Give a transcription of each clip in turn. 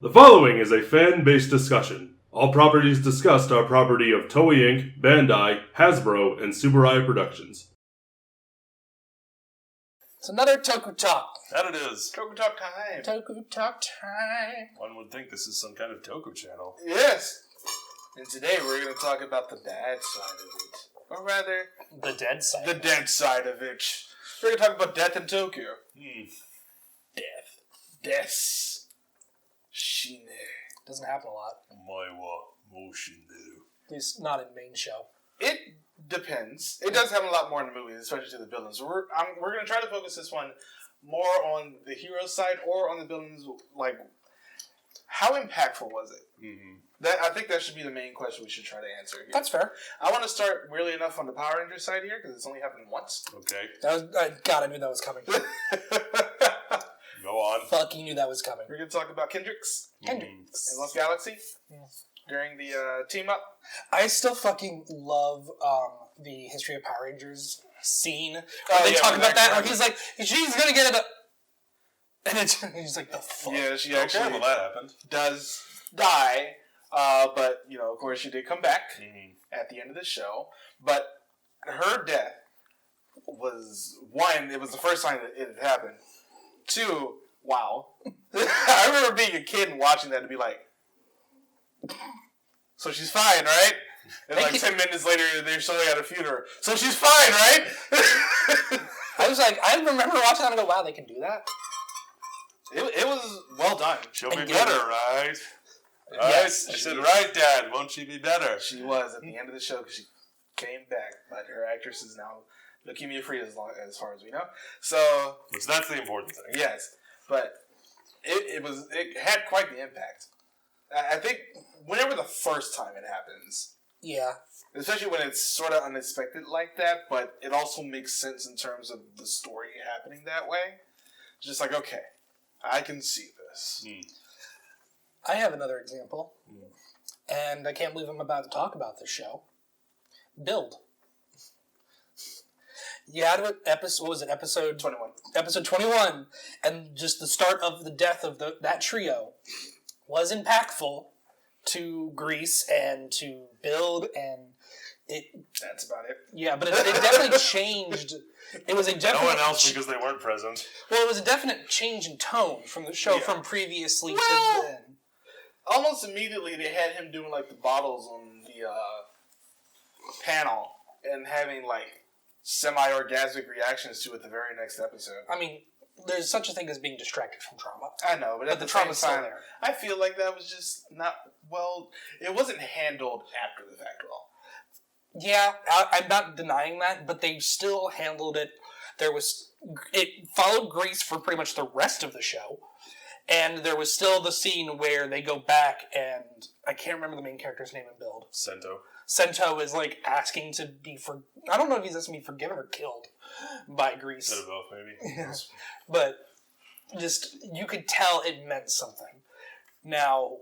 The following is a fan-based discussion. All properties discussed are property of Toei Inc., Bandai, Hasbro, and Subaru Productions. It's another Tokutalk. That it is. Tokutalk time. Tokutalk time. One would think this is some kind of Toku channel. Yes. And today we're going to talk about the bad side of it. Or rather, The dead side. the dead side of it. We're going to talk about death in Tokyo. Death. Death. Shine. Doesn't happen a lot. My wa motion do. At least not in main show. It depends. It does happen a lot more in the movies, especially to the villains. We're going to try to focus this one more on the hero side or on the villains. Like, how impactful was it? Mm-hmm. I think that should be the main question we should try to answer here. That's fair. I want to start really enough on the Power Rangers side here because it's only happened once. Okay. God, I knew that was coming. Go on. Fucking knew that was coming. We're going to talk about Kendricks Kendricks. in Lost Galaxy during the team up. I still fucking love the History of Power Rangers scene. They talk about that. Where he's like, she's gonna get it. And he's like, the fuck? Yeah, she Okay, actually well that happened. does die. But, of course, she did come back at the end of the show. But her death was, one, it was the first time that it had happened. Two, wow. I remember being a kid and watching that and be like, so she's fine, right? And like 10 minutes later, they're showing at a funeral. So she's fine, right? I was like, I remember watching that and go, wow, they can do that? It was well done. She'll be better, right? Yes, I said, right, Dad. Won't she be better? She was at the end of the show because she came back, but her actress is now leukemia free as far as we know. So, Which that's the important thing. yes, but it had quite the impact. I think whenever the first time it happens, Yeah. especially when it's sort of unexpected like that, but it also makes sense in terms of the story happening that way. It's just like, okay, I can see this. I have another example. And I can't believe I'm about to talk about this show. Build. You had an episode, what was it, episode 21. Episode 21, and just the start of the death of that trio was impactful to Grease and to Build, and it... That's about it. Yeah, but it definitely changed. It was a definite... No one else because they weren't present. Well, it was a definite change in tone from the show from previously to then. Almost immediately, they had him doing, like, the bottles on the panel and having, like, semi-orgasmic reactions to it the very next episode. I mean, there's such a thing as being distracted from trauma. I know, but at the trauma's same time, still there. I feel like that was just not, well, it wasn't handled after the fact well. Yeah, I'm not denying that, but they still handled it. It followed Grease for pretty much the rest of the show. And there was still the scene where they go back and I can't remember the main character's name in Build. Sento is like asking to be I don't know if he's asking to be forgiven or killed by Grease. Instead of both, maybe. Yeah. But just, you could tell it meant something. Now,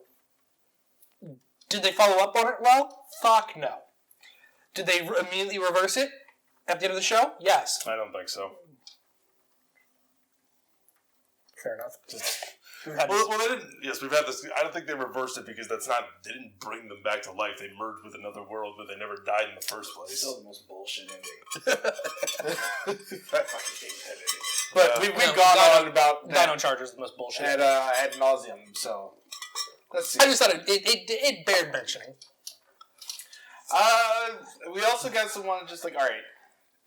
did they follow up on it well? Fuck no. Did they immediately reverse it at the end of the show? Yes. I don't think so. Fair enough. Well, they didn't. Yes, we've had this. I don't think they reversed it because they didn't bring them back to life. They merged with another world, but they never died in the first place. Still the most bullshit ending. I fucking hate that ending. But we've gone on about that Dino Charger is the most bullshit. ad nauseum, so let's see. I just thought it bared mentioning. We also got someone just like, alright,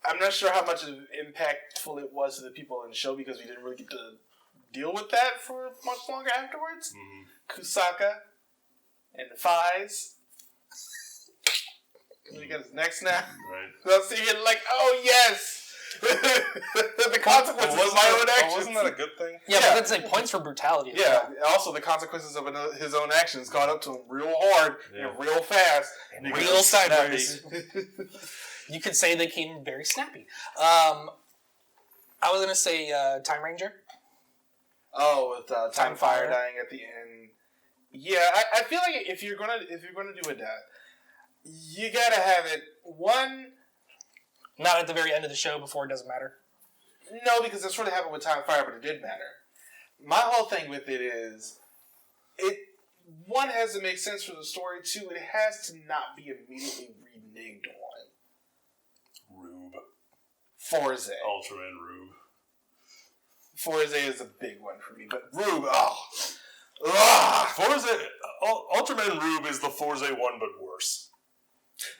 I'm not sure how much impactful it was to the people in the show because we didn't really get to deal with that for much longer afterwards. Kusaka and the Fies. He got his neck snapped. Right. I'm thinking like, oh yes! The consequences of my own actions. Wasn't that a good thing? Yeah, but that's like points for brutality. Yeah, also the consequences of his own actions caught up to him real hard and real fast. And real sideways. You could say they came very snappy. I was going to say Time Ranger. Oh, with Time Fire dying at the end. Yeah, I feel like if you're gonna do a death, you gotta have it not at the very end of the show before it doesn't matter. No, because it sort of happened with Time Fire, but it did matter. My whole thing with it is One has to make sense for the story. Two, it has to not be immediately reneged on. Rube. Forze. Ultraman Rube. Forze is a big one for me, but Rube, Forze, Ultraman Rube is the Forze one, but worse.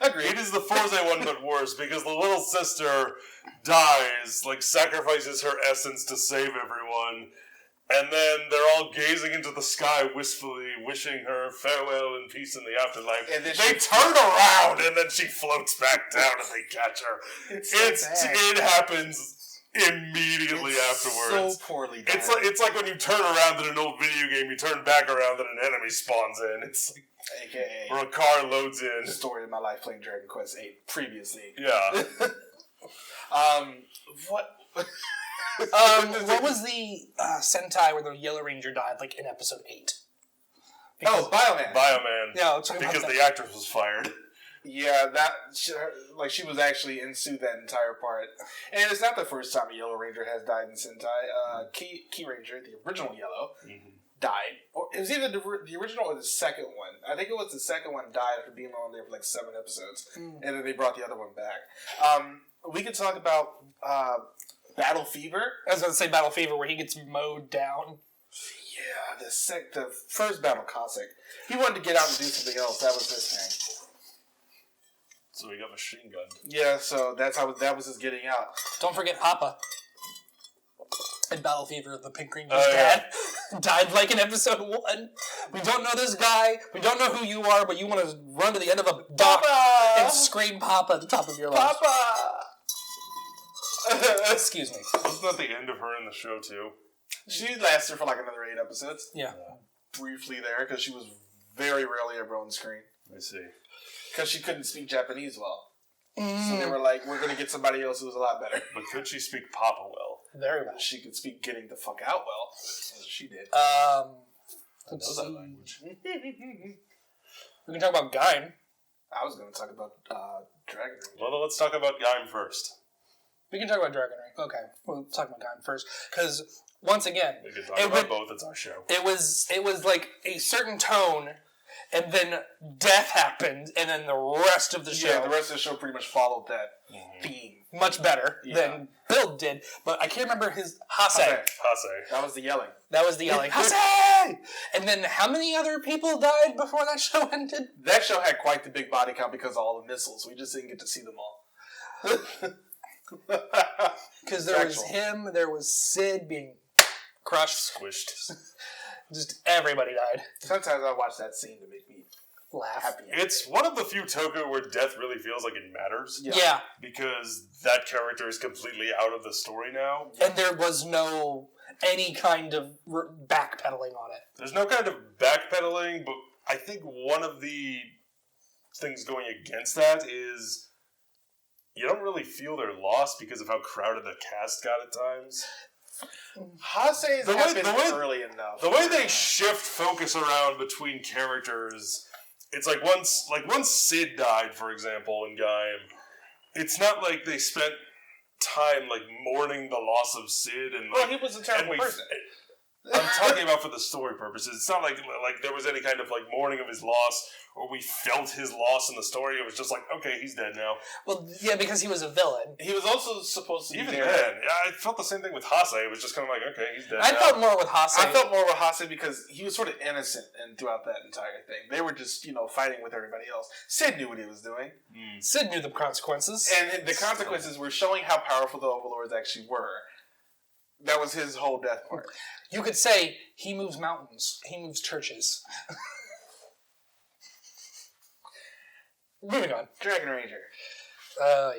Agreed. It is the Forze one, but worse, because the little sister dies, like, sacrifices her essence to save everyone, and then they're all gazing into the sky wistfully, wishing her farewell and peace in the afterlife. And then they turn around, and then she floats back down, and they catch her. It happens immediately afterwards. So poorly done. It's like when you turn around in an old video game, you turn back around and an enemy spawns in. It's like, AKA or a car loads in. The story of my life playing Dragon Quest VIII previously. Yeah. What? What was the Sentai where the Yellow Ranger died, like in episode 8? Bioman. Bioman. Yeah, let's talk about because that. the actress was fired. Yeah, she was actually in Sue that entire part. And it's not the first time a Yellow Ranger has died in Sentai. Key Ranger, the original Yellow, died. Or it was either the original or the second one. I think it was the second one died after being on there for like 7 episodes. And then they brought the other one back. We could talk about Battle Fever. I was going to say Battle Fever, where he gets mowed down. Yeah, the first Battle Cossack. He wanted to get out and do something else. That was his thing. So he got machine gunned. Yeah, so that was his getting out. Don't forget Papa. In Battle Fever, the Pink Ranger's dad died like in episode 1. We don't know this guy. We don't know who you are, but you want to run to the end of a dock and scream Papa at the top of your lungs. Papa! Excuse me. Wasn't that the end of her in the show, too? She lasted for like another 8 episodes. Yeah. Briefly there, because she was very rarely ever on screen. I see. Because she couldn't speak Japanese well. So they were like, we're going to get somebody else who's a lot better. But could she speak Papa well? Very well. She could speak getting the fuck out well. As she did. I know that language. We can talk about Gaim. I was going to talk about Dragon Ranger. Well, then let's talk about Gaim first. We can talk about Dragon Ring. Okay, we'll talk about Gaim first. Because, once again, We can talk about both. It's our show. it was like a certain tone, and then death happened, and then the rest of the show... Yeah, the rest of the show pretty much followed that theme. much better than Bill did, but I can't remember his Hase. Hase. That was the yelling. That was the yelling. Hase! And then how many other people died before that show ended? That show had quite the big body count because of all the missiles. We just didn't get to see them all. Because there was him, there was Sid being crushed. Squished. Just everybody died. Sometimes I watch that scene to make me Laugh. happy. It's one of the few Toku where death really feels like it matters. Yeah. Because that character is completely out of the story now. And there was no any kind of backpedaling on it. There's no kind of backpedaling, but I think one of the things going against that is you don't really feel their loss because of how crowded the cast got at times. Hase's happened early enough. The way they shift focus around between characters, it's like once Sid died, for example, in Gaim, it's not like they spent time like mourning the loss of Sid and he was a terrible person. I'm talking about for the story purposes. It's not like there was any kind of like mourning of his loss, or we felt his loss in the story. It was just like, okay, he's dead now. Well, yeah, because he was a villain. He was also supposed to be Even there. then, I felt the same thing with Hase. It was just kind of like, okay, he's dead I now. felt more with Hase. I felt more with Hase because he was sort of innocent and throughout that entire thing. They were just, fighting with everybody else. Sid knew what he was doing. Sid knew the consequences. And the consequences were showing how powerful the Overlords actually were. That was his whole death part. You could say he moves mountains. He moves churches. Moving on. Dragon Ranger. Yeah.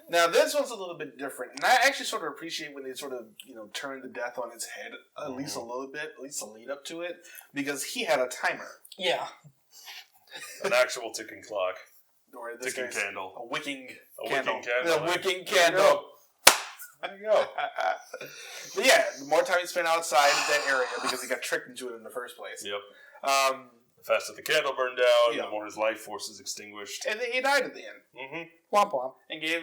Now, this one's a little bit different. And I actually sort of appreciate when they sort of, turn the death on its head at least a little bit, at least a lead up to it, because he had a timer. Yeah. An actual ticking clock. Or in this Ticking case, candle. A wicking A candle. wicking candle. A wicking There you candle. go. There you go. But yeah, the more time you spend outside of that area, because he got tricked into it in the first place. Yep. The faster the candle burned down, Yeah. the more his life force is extinguished. And then he died at the end. Mm-hmm. Womp womp. And gave,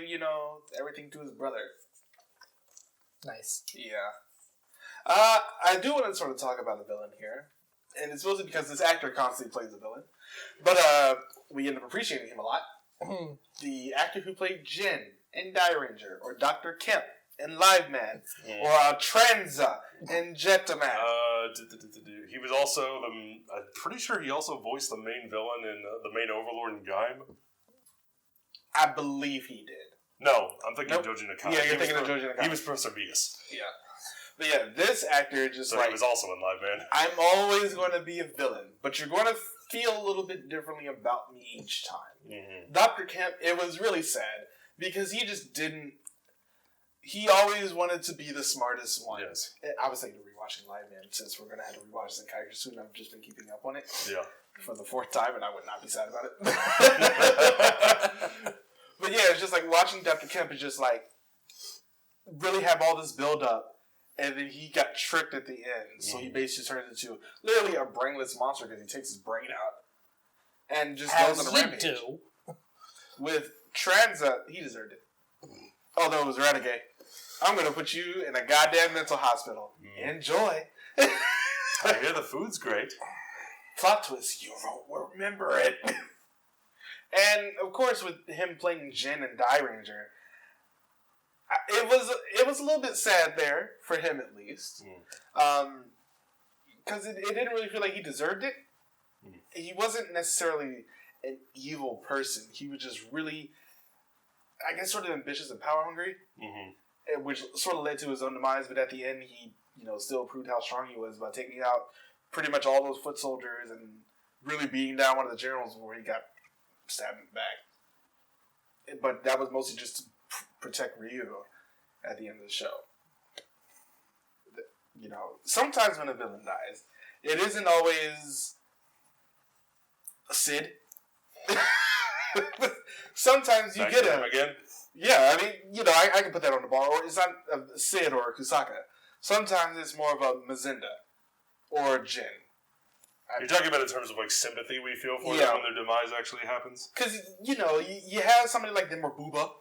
everything to his brother. Nice. Yeah. I do want to sort of talk about the villain here. and it's mostly because this actor constantly plays a villain. But we end up appreciating him a lot. The actor who played Jin in Die Ranger, or Dr. Kemp in Live Man, or Tranza in Jetaman. He was also I'm pretty sure he also voiced the main villain in the main Overlord in Gaim. I believe he did. No, I'm thinking Joji Nakata. Yeah, you're thinking of Joji Nakata. He was Professor Beus. Yeah. But yeah, this actor just he was also in Live Man. I'm always going to be a villain, but you're going to feel a little bit differently about me each time. Mm-hmm. Dr. Kemp, it was really sad because he just didn't. He always wanted to be the smartest one. Yes. I was thinking of rewatching Live Man since we're going to have to rewatch Sentai soon. I've just been keeping up on it. Yeah. For the 4th time, and I would not be sad about it. But yeah, it's just like watching Dr. Kemp is just like really have all this build up, and then he got tricked at the end. So he basically turns into literally a brainless monster because he takes his brain out and just goes on a rampage. Do. With Tranza, he deserved it. Although it was Renegade. I'm going to put you in a goddamn mental hospital. Enjoy. I hear the food's great. Plot twist, you won't remember it. And of course, with him playing Jin and Die Ranger, it was a little bit sad there for him, at least, because it didn't really feel like he deserved it. He wasn't necessarily an evil person. He was just really, I guess, sort of ambitious and power hungry, which sort of led to his own demise. But at the end, he still proved how strong he was by taking out pretty much all those foot soldiers and really beating down one of the generals before he got stabbed in the back. But that was mostly just to protect Ryu at the end of the show. Sometimes when a villain dies, it isn't always a Sid. Sometimes you get him again. Yeah, I mean, I can put that on the bar. Or it's not a Sid or a Kusaka. Sometimes it's more of a Mazinda. Or Jin. You're talking about in terms of like sympathy we feel for them when their demise actually happens? Because, you have somebody like them or Booba.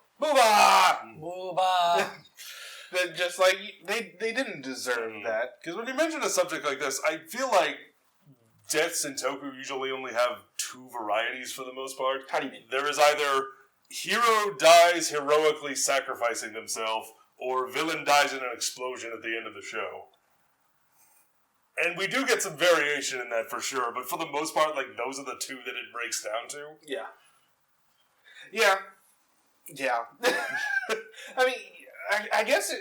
That just like, they didn't deserve that. Because when you mention a subject like this, I feel like deaths in Toku usually only have 2 varieties for the most part. How do you mean? There is either hero dies heroically sacrificing themselves, or villain dies in an explosion at the end of the show. And we do get some variation in that for sure, but for the most part, like, those are the 2 that it breaks down to. Yeah. Yeah. I mean, I guess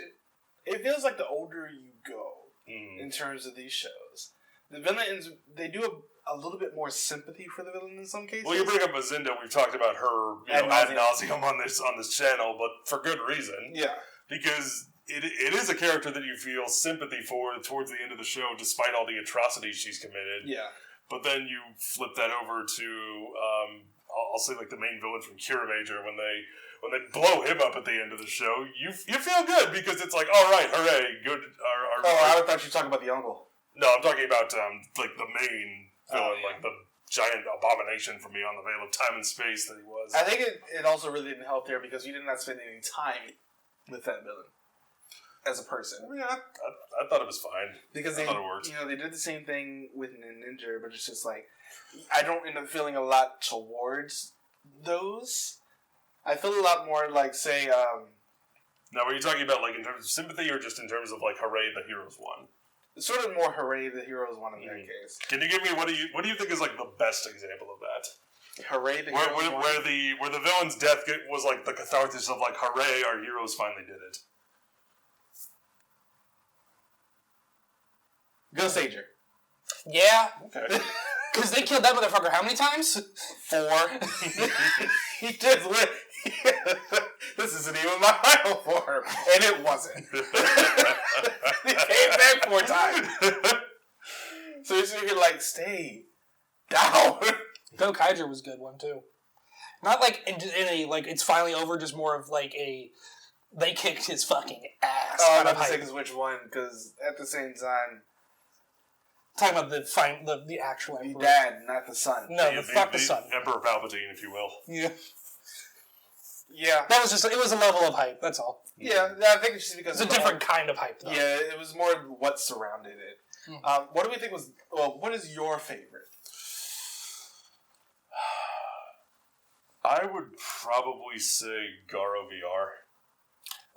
it feels like the older you go in terms of these shows, the villains, they do a little bit more sympathy for the villain in some cases. Well, you bring up Mazinda, we've talked about her ad nauseum on this channel, but for good reason. Yeah. Because it is a character that you feel sympathy for towards the end of the show, despite all the atrocities she's committed. Yeah. But then you flip that over to, I'll say like the main villain from Kira Major, when they blow him up at the end of the show, you feel good because it's like, all right, hooray, good. I thought you were talking about the uncle. No, I'm talking about like the main villain, like the giant abomination from beyond the veil of time and space that he was. I think it also really didn't help there because you did not spend any time with that villain as a person. I mean, I thought it was fine. Because I thought it worked. They did the same thing with Ninja, but it's just like, I don't end up feeling a lot towards those. I feel a lot more like, say, Now, were you talking about like in terms of sympathy or just in terms of like hooray, the heroes won? Sort of more hooray, the heroes won in that case. Can you give me what do you think is like the best example of that? Hooray, the heroes won? Where the villain's death was like the catharsis of like hooray, our heroes finally did it. Ghost Ager. Yeah. Okay. Because they killed that motherfucker how many times? 4. He just went. This isn't even my final form. And it wasn't. He came back 4 times. So you're thinking, like, stay down. Go Kaiser was a good one, too. Not like in a, like, it's finally over, just more of like a, they kicked his fucking ass. Oh, I'm not to say which one, because at the same time, talking about the actual the Emperor. dad, not the son. No, the son. Emperor Palpatine, if you will. Yeah. Yeah. That was just, it was a level of hype, that's all. Yeah, I think it's just because it's a different kind of hype, though. Yeah, it was more what surrounded it. What do we think was? Well, what is your favorite? I would probably say Garo VR.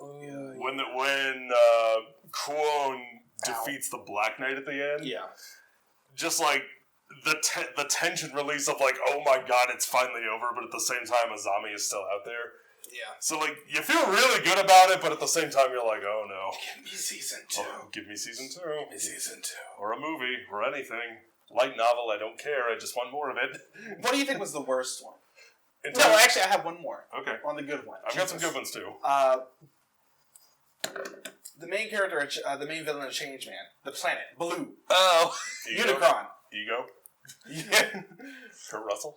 When Kuon defeats the Black Knight at the end, just like the tension release of like, oh my god, it's finally over, but at the same time, Azami is still out there. Yeah. So like, you feel really good about it, but at the same time, you're like, oh no. Give me season 2. Give me season 2. Give me season 2. Or a movie, or anything. Light novel, I don't care, I just want more of it. What do you think was the worst one? No, actually, I have one more. Okay. On the good one. I've got some good ones too. The main character, the main villain of Changeman, the planet, Blue. Oh. Unicron. Ego? Yeah. Kurt Russell?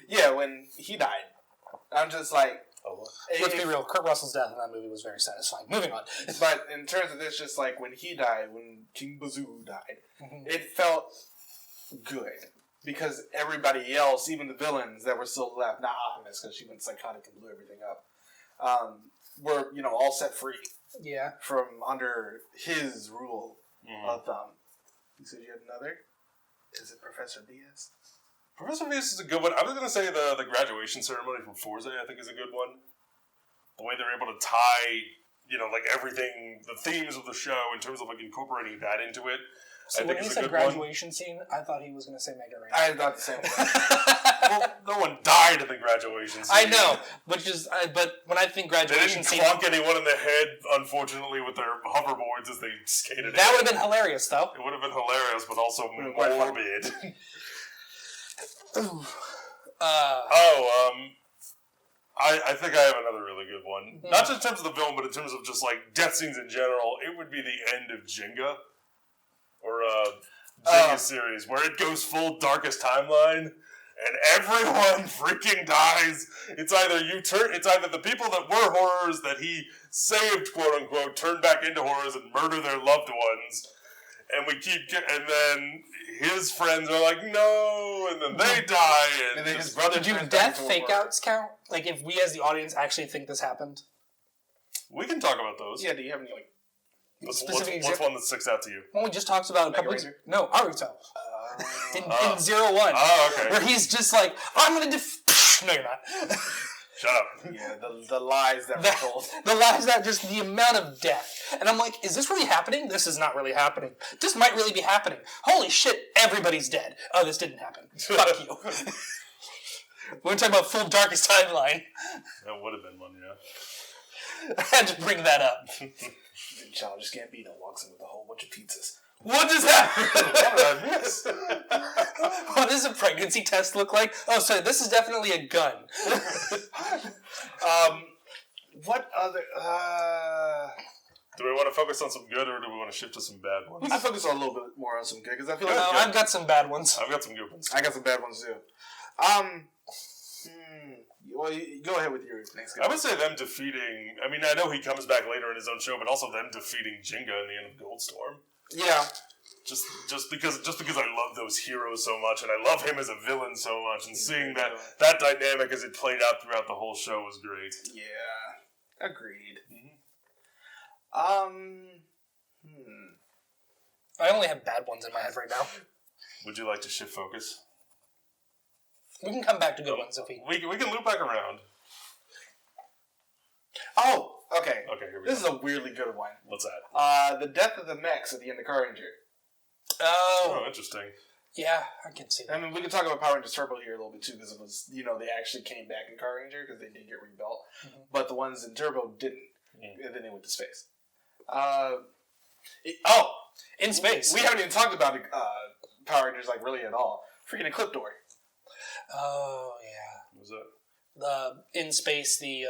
Yeah, when he died. I'm just like... Let's be real, Kurt Russell's death in that movie was very satisfying. Moving on. But in terms of this, just like when he died, when King Bazoo died, it felt good. Because everybody else, even the villains that were still left, not Optimus, because she went psychotic and blew everything up, were, all set free. Yeah. From under his rule of thumb. You said you had another? Is it Professor Diaz? Professor Diaz is a good one. I was going to say the graduation ceremony from Forza, I think, is a good one. The way they're able to tie, like everything, the themes of the show in terms of like incorporating that into it. So when he said graduation scene, I thought he was going to say Mega Ray. I thought the same thing. Well, no one died in the graduation scene. I know, but when I think graduation scene... They didn't clonk anyone in the head, unfortunately, with their hoverboards as they skated. That would have been hilarious, though. It would have been hilarious, but also morbid. I think I have another really good one. Not just in terms of the villain, but in terms of just like death scenes in general. It would be the end of Jenga. Or Jenga series, where it goes full Darkest Timeline, and everyone freaking dies. It's either the people that were horrors that he saved, quote unquote, turn back into horrors and murder their loved ones, and then his friends are like, no, and then they die, and then his brother. Do death fake-outs count? Like, if we as the audience actually think this happened? We can talk about those. Yeah, do you have any, what's one that sticks out to you? Well, we just talked about a couple weeks ago. No, Aruto. In 01. Oh, okay. Where he's just like, I'm going to No, you're not. Shut up. Yeah, the lies that were told. The lies that the amount of death. And I'm like, is this really happening? This is not really happening. This might really be happening. Holy shit, everybody's dead. Oh, this didn't happen. Fuck you. We're talking about full Darkest Timeline. That would have been one, yeah. I had to bring that up. Childish Gambino walks in with a whole bunch of pizzas. What does that? What did I miss? What does a pregnancy test look like? Oh, sorry, this is definitely a gun. What other... Do we want to focus on some good, or do we want to shift to some bad ones? I focus on a little bit more on some good, because I feel like... I've got some bad ones. I've got some good ones. I got some bad ones, too. Well, go ahead with yours. Thanks, guys. I would say them defeating... I mean, I know he comes back later in his own show, but also them defeating Jenga in the end of Goldstorm. Yeah. Just because I love those heroes so much, and I love him as a villain so much, and seeing that dynamic as it played out throughout the whole show was great. Yeah. Agreed. I only have bad ones in my head right now. Would you like to shift focus? We can come back to good ones if we can loop back around. Oh, okay. Okay, here we go. This is a weirdly good one. What's that? The death of the mechs at the end of Car Ranger. Oh, interesting. Yeah, I can see that. I mean, we can talk about Power Rangers Turbo here a little bit too, because it was, they actually came back in Car Ranger because they did get rebuilt, but the ones in Turbo didn't, and then they went to space. In space. We haven't even talked about Power Rangers really at all. Freaking Ecliptor. Oh yeah. What was that? In space, the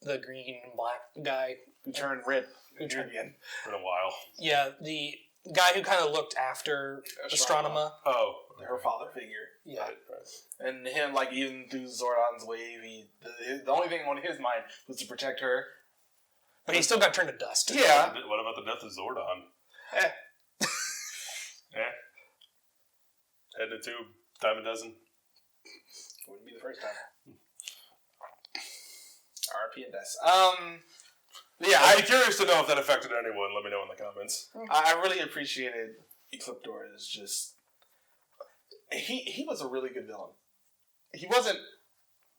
green and black guy who turned red. Who turned again? For a while. Yeah, the guy who kind of looked after Astronema. Oh, her father figure. Yeah. Right. And him, even through Zordon's wave, the only thing on his mind was to protect her. But he still got turned to dust. Yeah. What about the death of Zordon? Head to tube, dime a dozen. Wouldn't be the first time. RP and Death. Yeah, I'd be curious to know if that affected anyone. Let me know in the comments. I really appreciated Ecliptor. Is just he was a really good villain. He wasn't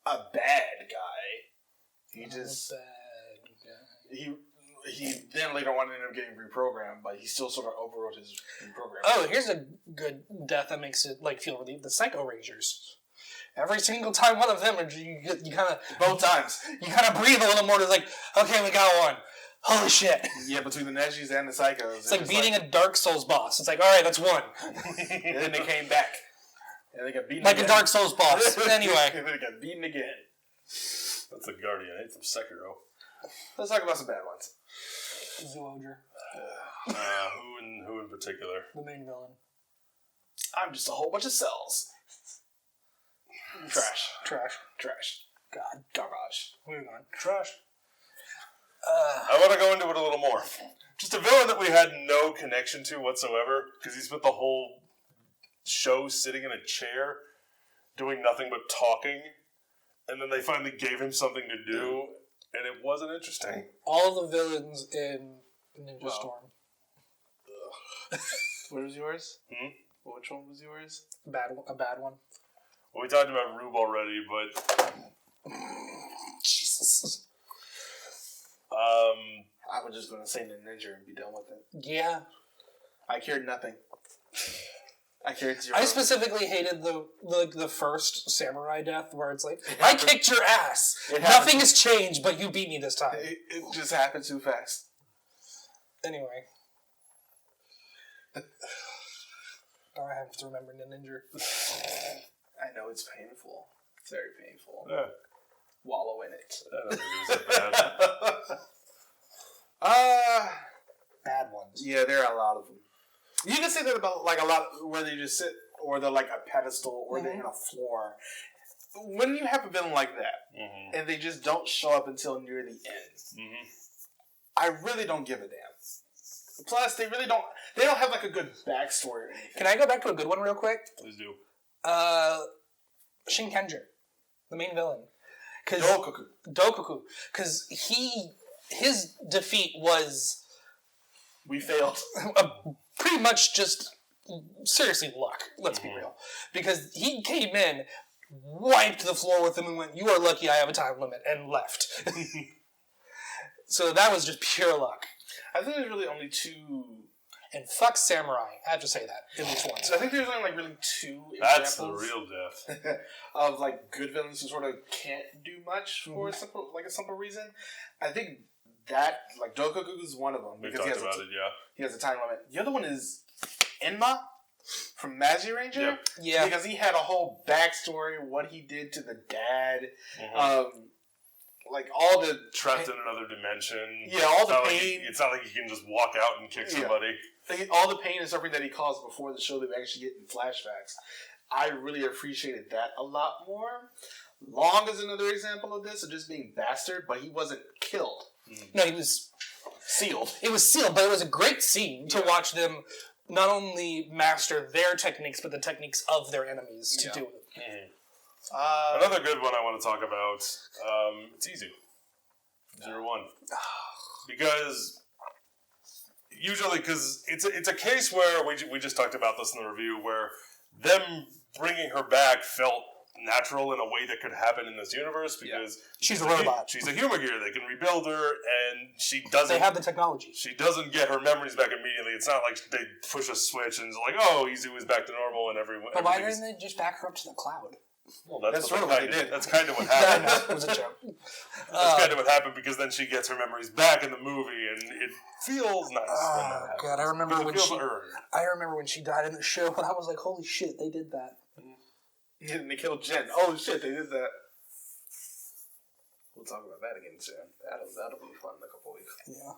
a bad guy. He just he then later on ended up getting reprogrammed, but he still sort of overwrote his reprogramming. Oh, here's a good death that makes it like feel relieved. The Psycho Rangers. Every single time one of them, you kind of Both times. You kind of breathe a little more. It's like, okay, we got one. Holy shit! Yeah, between the Nejis and the Psychos, it's like beating a Dark Souls boss. It's like, all right, that's one. And then they came back, and they got beaten like again. a Dark Souls boss. Anyway, and then they got beaten again. That's a Guardian. It's from Sekiro. Let's talk about some bad ones. Zoodra. Who in particular? The main villain. I'm just a whole bunch of cells. Trash. God. Garbage. Moving on. Trash. I want to go into it a little more. Just a villain that we had no connection to whatsoever, because he spent the whole show sitting in a chair, doing nothing but talking, and then they finally gave him something to do, and it wasn't interesting. All the villains in Ninja Storm. What was yours? Which one was yours? A bad one. Well, we talked about Rube already, but Jesus. I was just going to say Ninja and be done with it. Yeah. I cared nothing. I cared zero. I specifically hated the first samurai death where it's like, I kicked your ass. Nothing has changed, but you beat me this time. It just happened too fast. Anyway. Now I have to remember Ninja. I know it's painful. It's very painful. yeah, Wallow in it. I don't think it was that bad. Bad ones. Yeah, there are a lot of them. You can say that about like a lot where they just sit, or they're like a pedestal, or they're in a floor. When you have a villain like that, and they just don't show up until near the end, I really don't give a damn. Plus, they really don't. They don't have like a good backstory or anything. Can I go back to a good one real quick? Please do. Shinkenger, the main villain. Dokuku. Because his defeat was We failed. pretty much just seriously luck. Let's be real, because he came in, wiped the floor with him, and went, "You are lucky. I have a time limit," and left. So that was just pure luck. I think there's really only two. And fuck Samurai. I have to say that at least once. I think there's only like really two That's the examples real death. of like good villains who sort of can't do much for a simple reason. I think that like Dokuku is one of them We because talked about it, yeah. he has a time limit. The other one is Enma from Magi Ranger. Yep. Yeah. Because he had a whole backstory, what he did to the dad, like all the Trapped in another dimension. Yeah, all the It's not pain. it's not like you can just walk out and kick somebody. all the pain and suffering that he caused before the show that we actually get in flashbacks. I really appreciated that a lot more. Long is another example of this, of just being bastard, but he wasn't killed. No, he was Sealed. It was sealed, but it was a great scene to watch them not only master their techniques, but the techniques of their enemies to do it. Another good one I want to talk about, it's Izu. 01. Because usually, because it's a case where, we just talked about this in the review, where them bringing her back felt natural in a way that could happen in this universe, because She's a robot. She's a human gear. They can rebuild her, and she doesn't. They have the technology. She doesn't get her memories back immediately. It's not like they push a switch and it's like, oh, Izu is back to normal, and everyone. But why didn't they just back her up to the cloud? Well, that's sort of what what they did. That's kind of what happened. It was a joke. That's kind of what happened, because then she gets her memories back in the movie, and it feels nice. when that happens. God, I remember Because when it feels she. earned. I remember when she died in the show, and I was like, "Holy shit, they did that!" And they killed Jen. Oh shit, they did that. We'll talk about that again soon. That'll be fun in a couple weeks. Yeah.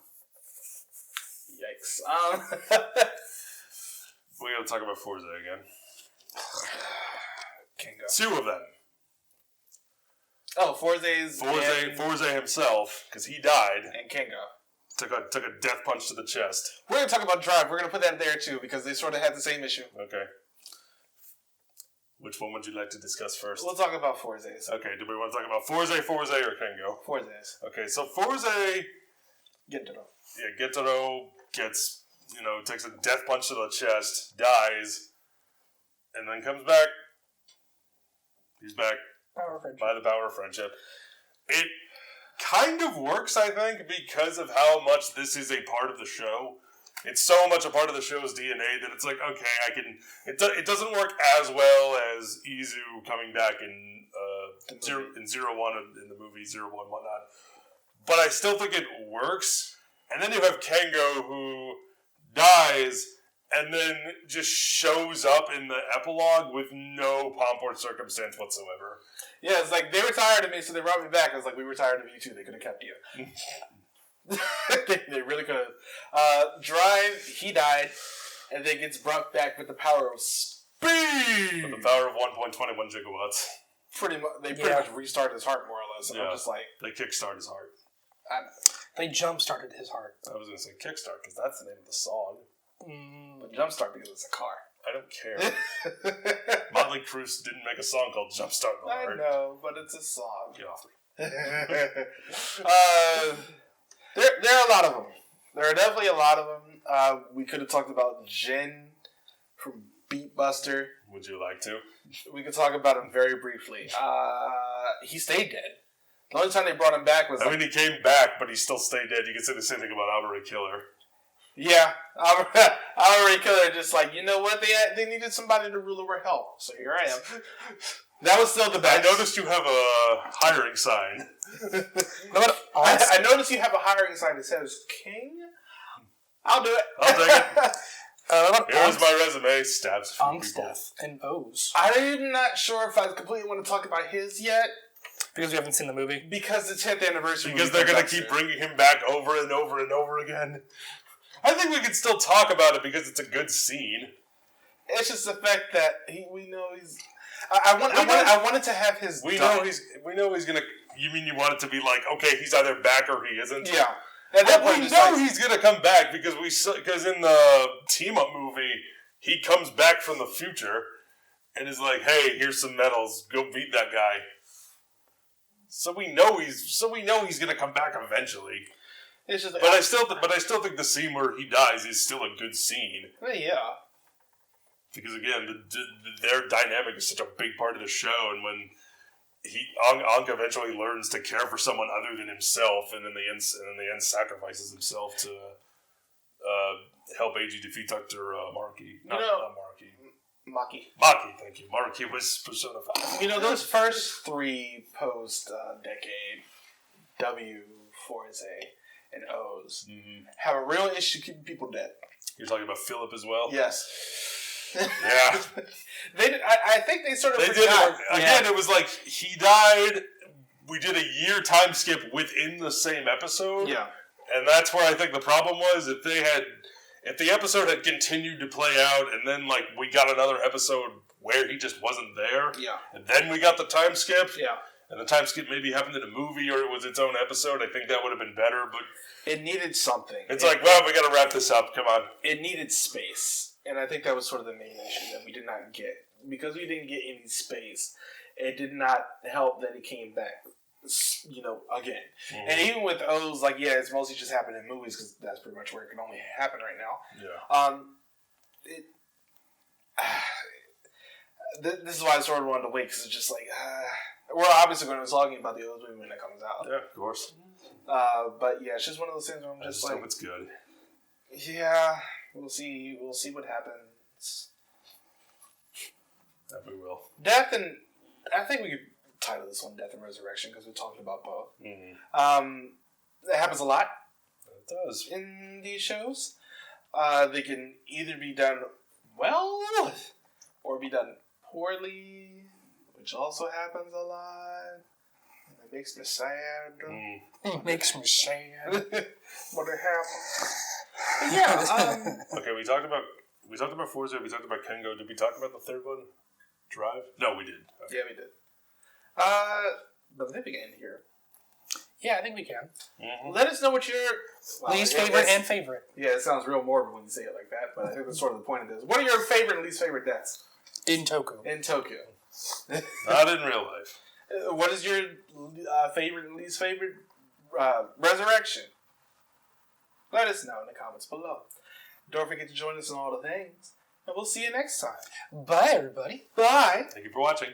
Yikes. We gotta talk about Forza again. Can't go. Two of them. Oh, Forza's Forza himself, because he died, and Kengo. took a death punch to the chest. We're gonna talk about Drive. We're gonna put that there too because they sort of had the same issue. Okay. Which one would you like to discuss first? We'll talk about Forza's. Okay, do we want to talk about Forza or Kengo? Forza's. Okay, so Forza, Gentaro. Yeah, Gentaro gets, takes a death punch to the chest, dies, and then comes back. He's back by the power of friendship. It kind of works, I think, because of how much this is a part of the show. It's so much a part of the show's DNA that it's like, okay, I can... It doesn't work as well as Izu coming back in Zero One in the movie, 01, whatnot. But I still think it works. And then you have Kengo, who dies and then just shows up in the epilogue with no pomp or circumstance whatsoever. Yeah, it's like, they were tired of me, so they brought me back. I was like, we were tired of you too. They could have kept you. They really could have. Drive, he died, and then gets brought back with the power of speed. With the power of 1.21 gigawatts. They pretty much restarted his heart, more or less. And I'm just like... They kickstart his heart. They jump-started his heart. I was going to say kickstart, because that's the name of the song. But jumpstart because it's a car. I don't care. Motley Crue didn't make a song called Jumpstart the Heart. I know, but it's a song. Get off There are a lot of them. There are definitely a lot of them. We could have talked about Jin from Beatbuster. Would you like to? We could talk about him very briefly. He stayed dead. The only time they brought him back was... I mean, he came back, but he still stayed dead. You could say the same thing about Albury Killer. Yeah. Albury Killer just like, you know what? They needed somebody to rule over hell. So here I am. That was still the best. I noticed you have a hiring sign. I noticed you have a hiring sign that says King. I'll do it. I'll take it. Here's my resume. Stabs a few people. And O's. I'm not sure if I completely want to talk about his yet. Because we haven't seen the movie? Because it's 10th anniversary. Because they're going to keep bringing him back over and over and over again. I think we can still talk about it because it's a good scene. It's just the fact that we know he's... I wanted to have his... We know he's going to... You mean you want it to be like, okay, he's either back or he isn't? Yeah. And that we know he's going to come back because in the team-up movie, he comes back from the future and is like, hey, here's some medals. Go beat that guy. So we know he's going to come back eventually. It's just, but I still think the scene where he dies is still a good scene. Yeah. Because again, their dynamic is such a big part of the show, and when Ankh eventually learns to care for someone other than himself, and in the end sacrifices himself to help Eiji defeat Dr. Marky. Not Marky. Maki, thank you. Maki was personified. You know, those first three post-decade W, Forze, and O's have a real issue keeping people dead. You're talking about Philip as well? Yes. Yeah. I think they sort of forgot. Again, it was like, he died, we did a year time skip within the same episode. Yeah. And that's where I think the problem was, if the episode had continued to play out, and then we got another episode where he just wasn't there, and then we got the time skip, and the time skip maybe happened in a movie or it was its own episode, I think that would have been better, but... It needed something. It's we gotta wrap this up, come on. It needed space, and I think that was sort of the main issue that we did not get. Because we didn't get any space, it did not help that it came back, again. And even with O's, it's mostly just happened in movies because that's pretty much where it can only happen right now. Yeah. This is why I sort of wanted to wait, because it's just we're obviously going to be talking about the O's movie when it comes out. Yeah, of course. But yeah, it's just one of those things where I'm just hope it's good. Yeah, we'll see what happens. That we will. Death and... I think we could title this one Death and Resurrection because we're talking about both. It happens a lot. It does. In these shows. They can either be done well or be done poorly, which also happens a lot. It makes me sad. It makes me sad. But it happens. Yeah. Okay, we talked about Forza, we talked about Kengo. Did we talk about the third one? Drive? No, we did. Okay. Yeah, we did. But I think we can end here. Yeah, I think we can. Let us know what your least favorite and favorite. Yeah, it sounds real morbid when you say it like that, but I think that's sort of the point of this. What are your favorite and least favorite deaths? In Toku. Not in real life. What is your favorite and least favorite resurrection? let us know in the comments below. Don't forget to join us on all the things, and we'll see you next time. Bye, everybody. Bye. Thank you for watching.